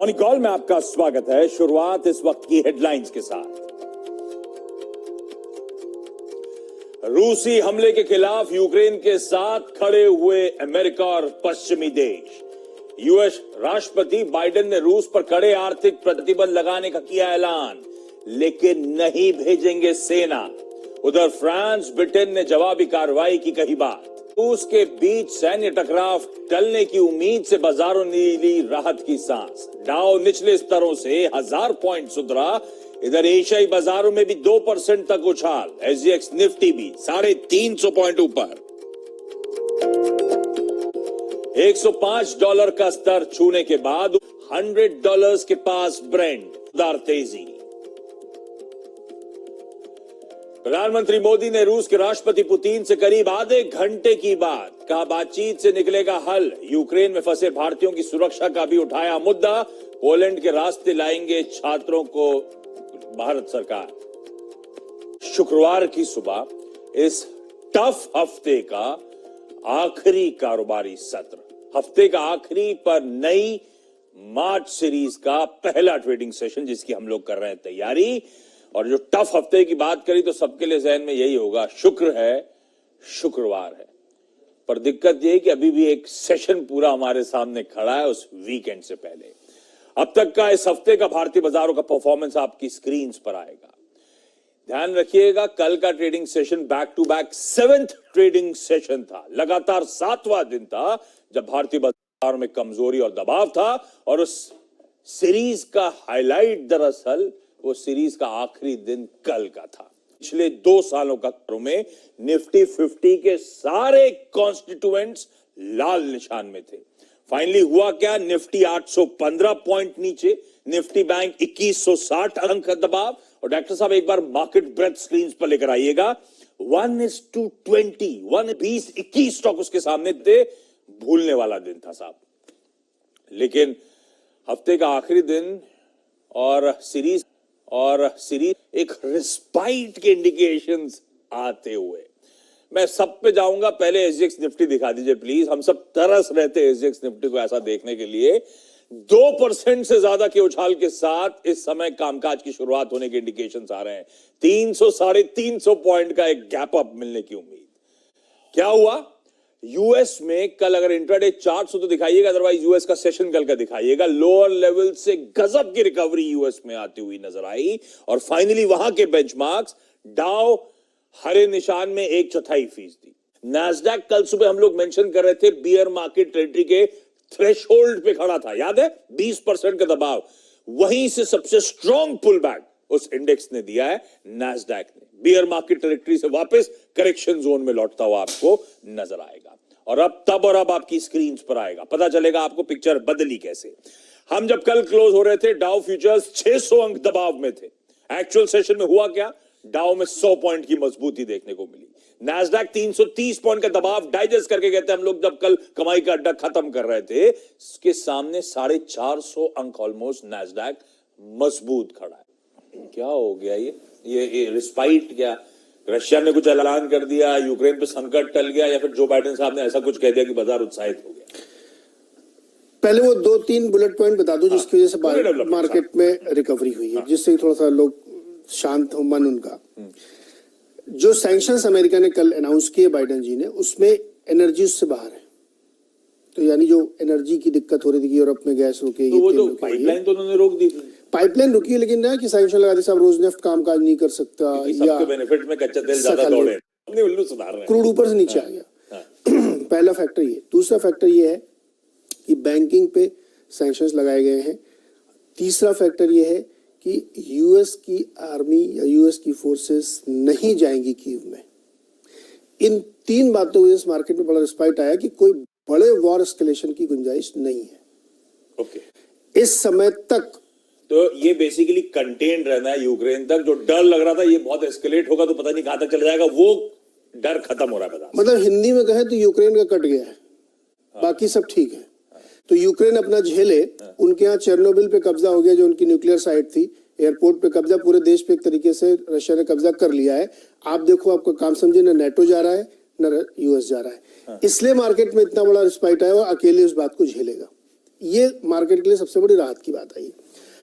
Morning call में आपका स्वागत है। शुरुआत इस वक्त की हेडलाइंस के साथ। रूसी हमले के खिलाफ यूक्रेन के साथ खड़े हुए अमेरिका और पश्चिमी देश। यूएस राष्ट्रपति बाइडेन ने रूस पर कड़े आर्थिक प्रतिबंध लगाने का किया ऐलान, लेकिन नहीं भेजेंगे सेना। उधर फ्रांस ब्रिटेन ने जवाबी कार्रवाई की कही बात। रूस के बीच सैन्य टकराव टलने की उम्मीद से बाजारों ने ली राहत की सांस। डाउ निचले स्तरों से 1000 पॉइंट सुधरा। इधर एशियाई बाजारों में भी 2% तक उछाल। एसजीएक्स निफ्टी भी $350 पॉइंट ऊपर। $105 का स्तर छूने के बाद $100 के पास ब्रेंट। दार तेजी। प्रधानमंत्री मोदी ने रूस के राष्ट्रपति पुतिन से करीब आधे घंटे की बात। कहा बातचीत से निकलेगा हल। यूक्रेन में फंसे भारतीयों की सुरक्षा का भी उठाया मुद्दा। पोलैंड के रास्ते लाएंगे छात्रों को भारत सरकार। शुक्रवार की सुबह इस टफ हफ्ते का आखिरी कारोबारी सत्र, हफ्ते का आखिरी पर नई मार्च सीरीज का पहला ट्रेडिंग सेशन, जिसकी हम लोग कर रहे हैं तैयारी। और जो टफ हफ्ते की बात करी तो सबके लिए जहन में यही होगा, शुक्र है, शुक्रवार है। पर दिक्कत यह है कि अभी भी एक सेशन पूरा हमारे सामने खड़ा है उस वीकेंड से पहले। अब तक का इस हफ्ते का भारतीय बाजारों का परफॉर्मेंस आपकी स्क्रीन पर आएगा। ध्यान रखिएगा, कल का trading session back to back 7th trading session था। लगातार 7वां दिन था जब भारतीय बाजारों में कमजोरी और दबाव था। और उस सीरीज का हाईलाइट दरअसल वो सीरीज का आखिरी दिन कल का था। पिछले 2 सालों का में निफ्टी 50 के सारे कॉन्स्टिट्यूएंट्स लाल निशान में थे। फाइनली हुआ क्या, निफ्टी 815 पॉइंट नीचे, निफ्टी बैंक 2160 अंक का दबाव। और डॉक्टर साहब एक बार मार्केट ब्रेथ स्क्रीन पर लेकर आइएगा। 1:20, 21 स्टॉक उसके सामने थे। भूलने वाला दिन था साहब। लेकिन हफ्ते का आखिरी दिन और सीरीज एक रिस्पाइट के इंडिकेशंस आते हुए मैं सब पे जाऊंगा। पहले एसजीएक्स निफ्टी दिखा दीजिए प्लीज। हम सब तरस रहे थे एसजीएक्स निफ्टी को ऐसा देखने के लिए। 2% से ज्यादा के उछाल के साथ इस समय कामकाज की शुरुआत होने के इंडिकेशंस आ रहे हैं। 300-350 पॉइंट का एक गैप अप मिलने की उम्मीद। क्या हुआ यूएस में कल? अगर इंट्राडे चार्ट्स हो तो दिखाइएगा, अदरवाइज यूएस का सेशन कल का दिखाइएगा। लोअर लेवल से गजब की रिकवरी यूएस में आती हुई नजर आई। और फाइनली वहां के बेंचमार्क्स, डाउ हरे निशान में 1/4%। नैस्डैक कल सुबह हम लोग मेंशन कर रहे थे बियर मार्केट टेरिटरी के थ्रेशोल्ड पे खड़ा था, याद है? 20% का दबाव। वहीं से सबसे स्ट्रॉन्ग पुल बैक उस इंडेक्स ने दिया है नैस्डैक ने। बियर मार्केट टेरिटरी से वापस करेक्शन जोन में लौटता हुआ आपको नजर आएगा। और अब आपकी स्क्रीन पर आएगा, पता चलेगा आपको पिक्चर बदली कैसे। हम जब कल क्लोज हो रहे थे, डाउ फ्यूचर्स 600 अंक दबाव में थे। एक्चुअल सेशन में हुआ क्या? डाउ में 100 पॉइंट की मजबूती देखने को मिली। नैस्डैक 330 पॉइंट का दबाव डाइजेस्ट करके गए थे हम लोग जब कल कमाई का अड्डा खत्म कर रहे थे। इसके सामने 450 अंक ऑलमोस्ट नैस्डैक मजबूत खड़ा है। क्या हो गया ये रिस्पाइट? क्या रशिया ने कुछ ऐलान कर दिया, यूक्रेन पे संकट टल गया, या फिर जो बाइडेन साहब ने ऐसा कुछ कह दिया कि बाजार उत्साहित हो गया? पहले वो 2-3 बुलेट पॉइंट बता दो जिसकी वजह से मार्केट में रिकवरी हुई है, जिससे थोड़ा सा लोग शांत हो मन उनका। जो सैंक्शंस अमेरिका ने कल अनाउंस किए बाइडेन जी ने, उसमें एनर्जी उससे बाहर है। तो यानी जो एनर्जी की दिक्कत हो रही थी कि यूरोप में गैस रुकेगी, तो वो तो पाइपलाइन तो उन्होंने रोक दी थी। पाइपलाइन रुकी है, लेकिन ना कि सैंक्शन लगा दी साहब, रोजनेफ्ट कामकाज नहीं कर सकता, या बेनिफिट में कच्चा तेल ज्यादा दौड़े, अपने उल्लू सुधार रहे हैं, क्रूड ऊपर से नीचे आ गया। पहला फैक्टर ये। दूसरा फैक्टर ये है कि बैंकिंग पे सैंक्शंस लगाए गए हैं। तीसरा फैक्टर ये है कि यूएस की आर्मी या यूएस की फोर्सेस नहीं जाएंगी कीव में। इन 3 बातों की वजह से मार्केट में बड़ा रिस्पाइट आया कि कोई बड़े वॉर एस्केलेशन की गुंजाइश नहीं है ओके इस समय तक। तो ये बेसिकली कंटेन रहना है यूक्रेन तक। जो डर लग रहा था ये बहुत एस्केलेट होगा तो पता नहीं कहां तक चला जाएगा, वो डर खत्म हो रहा है। मतलब हिंदी में कहे तो यूक्रेन का कट गया है, बाकी सब ठीक है। तो यूक्रेन अपना झेले। उनके यहाँ चेरनोबिल पे कब्जा हो गया, जो उनकी न्यूक्लियर साइट थी। एयरपोर्ट पे कब्जा, पूरे देश पे एक तरीके से रशिया ने कब्जा कर लिया है। आप देखो, आपका काम समझे, ना नेटो जा रहा है ना यूएस जा रहा है। इसलिए मार्केट में इतना बड़ा रिस्पाइट आया और अकेले उस बात को झेलेगा। ये मार्केट के लिए सबसे बड़ी राहत की बात आई।